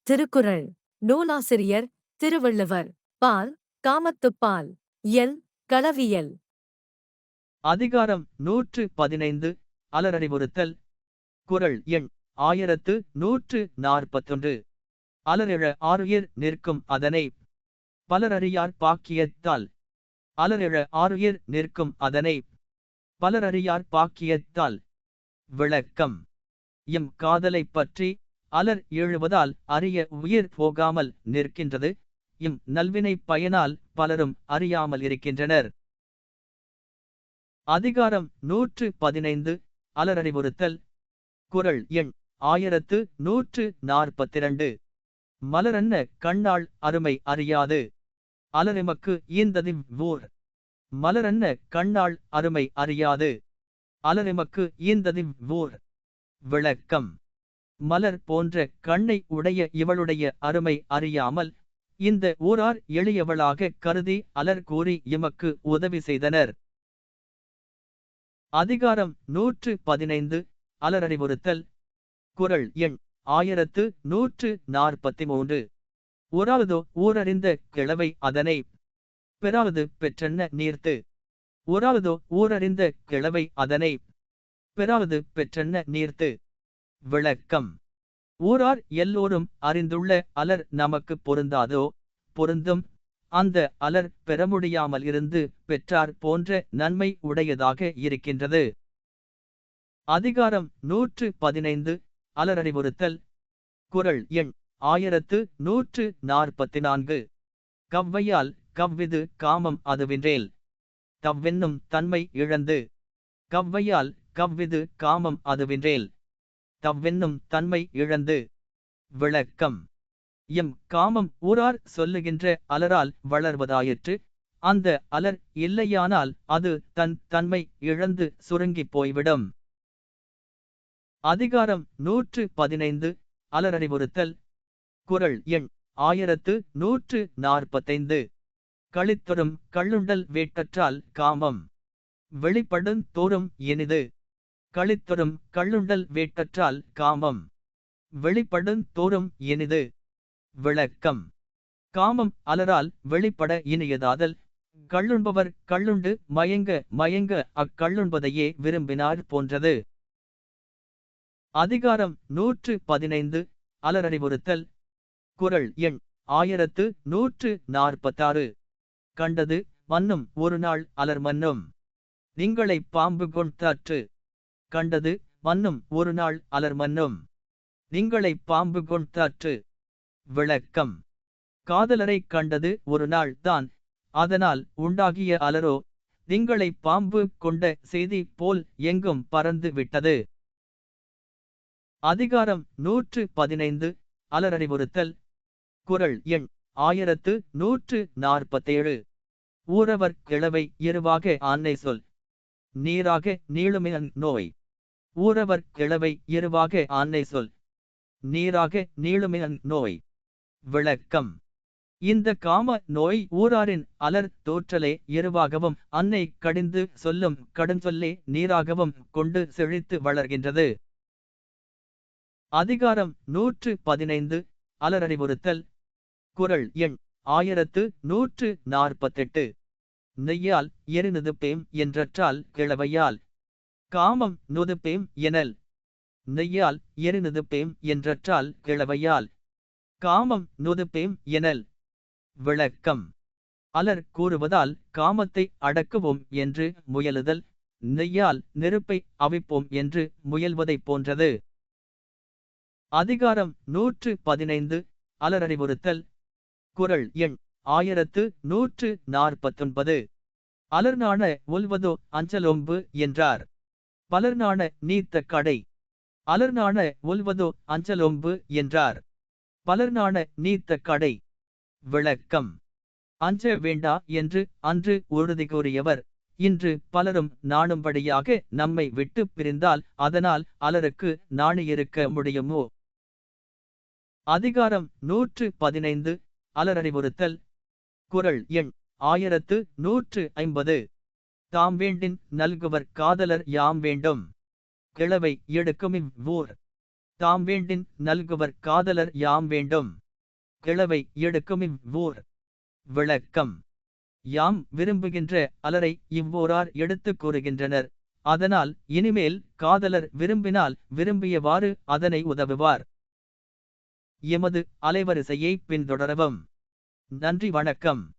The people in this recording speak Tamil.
திருக்குறள். நூலாசிரியர் திருவள்ளுவர். பால் காமத்துப்பால். இயல் களவியல். அதிகாரம் 115 அலரறிவுறுத்தல். குறள் எண் 1141. அலரெழ ஆருயிர் நிற்கும் அதனை பலரறியார் பாக்கியத்தால். அலரெழ ஆருயிர் நிற்கும் அதனை பலரறியார் பாக்கியத்தால். விளக்கம். எம் காதலைப் பற்றி அலர் எழுவதால் அறிய உயிர் போகாமல் நிற்கின்றது. இம் நல்வினை பயனால் பலரும் அறியாமல் இருக்கின்றனர். அதிகாரம் 115 அலரறிவுறுத்தல். குறள் எண் 1142. மலரன்ன கண்ணாள் அருமை அறியாது அலரெமக்கு ஈந்ததிவ் ஊர். மலரன்ன கண்ணாள் அருமை அறியாது அலரெமக்கு ஈந்ததிவ் ஊர். விளக்கம். மலர் போன்ற கண்ணை உடைய இவளுடைய அருமை அறியாமல் இந்த ஊரார் எளியவளாக கருதி அலர் கூறி எமக்கு உதவி செய்தனர். அதிகாரம் 115 அலரறிவுறுத்தல். குறள் எண் 1143. உறாவதோ ஊரறிந்த கிழவை அதனை பெறாவது பெற்றென்ன நீர்த்து. உறாவதோ ஊரறிந்த கிழவை அதனை பெறாவது பெற்றென்ன நீர்த்து. விளக்கம். ஊரார் எல்லோரும் அறிந்துள்ள அலர் நமக்கு பொருந்தாதோ பொருந்தும். அந்த அலர் பெற முடியாமல் இருந்து பெற்றார் போன்ற நன்மை உடையதாக இருக்கின்றது. அதிகாரம் 115 அலரறிவுறுத்தல். குறள் எண் 1144. கவ்வையால் கவ்விது காமம் அதுவின்றேல். தவ்வென்னும் தன்மை இழந்து. கவ்வையால் கவ்விது காமம் அதுவின்றேல். தவ்வென்னும் தன்மை இழந்து. விளக்கம். எம் காமம் ஊரார் சொல்லுகின்ற அலரால் வளர்வதாயிற்று. அந்த அலர் இல்லையானால் அது தன் தன்மை இழந்து சுருங்கிப் போய்விடும். அதிகாரம் 115 அலரறிவுறுத்தல். குறள் எண் 1145. களித்தொறும் கள்ளுண்டல் வேட்டற்றால் காமம் வெளிப்படுந் தோறும் இனிது. களித்தொறும் கள்ளுண்டல் வேட்டற்றால் காமம் வெளிப்படுந் தோறும் இனிது. விளக்கம். காமம் அலரால் வெளிப்பட இனியதாதல். கள்ளுண்பவர் கள்ளுண்டு மயங்க மயங்க அக்கள்ளுண்பதையே விரும்பினார் போன்றது. அதிகாரம் 115 அலரறிவுறுத்தல். குறள் எண் 1146. கண்டது மன்னும் ஒரு நாள் அலர் மன்னும் திங்களை பாம்பு கொண்டாற்று. கண்டது மன்னும் ஒரு நாள் அலர் மன்னும் திங்களை பாம்பு கொண்டாற்று. விளக்கம். காதலரை கண்டது ஒரு நாள் தான். அதனால் உண்டாகிய அலரோ திங்களை பாம்பு கொண்ட செய்தி போல் எங்கும் பறந்து விட்டது. அதிகாரம் 115 அலரறிவுறுத்தல். குறள் எண் 1147. ஊரவர் கிழவை இருவாக ஆன்னை சொல். நீராக நீளுமின் நோய். ஊரவர் கிழவை இருவாக ஆன்னை சொல். நீராக நீளுமின் நோய். விளக்கம். இந்த காம நோய் ஊராரின் அலர் தோற்றலே இருவாகவும் அன்னை கடிந்து சொல்லும் கடுஞ்சொல்லே நீராகவும் கொண்டு செழித்து வளர்கின்றது. அதிகாரம் 115 அலரறிவுறுத்தல். குறள் எண் 1148. நெய்யால் எரிநுதுப்பேம் என்றற்றால் கிழவையால் காமம் நுதுப்பேம் எனல். நெய்யால் எரிநுதுப்பேம் என்றற்றால் கிழவையால் காமம் நுதுப்பேம் எனல். விளக்கம். அலர் கூறுவதால் காமத்தை அடக்குவோம் என்று முயலுதல் நெய்யால் நெருப்பை அவிப்போம் என்று முயல்வதைப் போன்றது. அதிகாரம் 115 அலரறிவுறுத்தல். குறள் எண் 1149. அலர்நாண ஒல்வதோ அஞ்சலொம்பு என்றார். பலர்நாண நீத்த கடை. அலர்நாண ஒல்வதோ அஞ்சலொம்பு என்றார். பலர்நாண நீத்த கடை. விளக்கம். அஞ்ச வேண்டா என்று அன்று உறுதி கூறியவர் இன்று பலரும் நாணும்படியாக நம்மை விட்டு பிரிந்தால் அதனால் அலருக்கு நாணியிருக்க முடியுமோ? அதிகாரம் 115 அலரறிவுறுத்தல். குறள் எண் 1150. தாம் வேண்டின் நல்குவர் காதலர் யாம் வேண்டும். கிழவை எடுக்குமிவ் ஊர். தாம் வேண்டின் நல்குவர் காதலர் யாம் வேண்டும். கிழவை எடுக்கும் இவ்வூர் விளக்கம். யாம் விரும்புகின்ற அலரை இவ்வோரார் எடுத்துக் கூறுகின்றனர். அதனால் இனிமேல் காதலர் விரும்பினால் விரும்பியவாறு அதனை உதவுவார். எமது அலைவரிசையை பின்தொடரவும். நன்றி, வணக்கம்.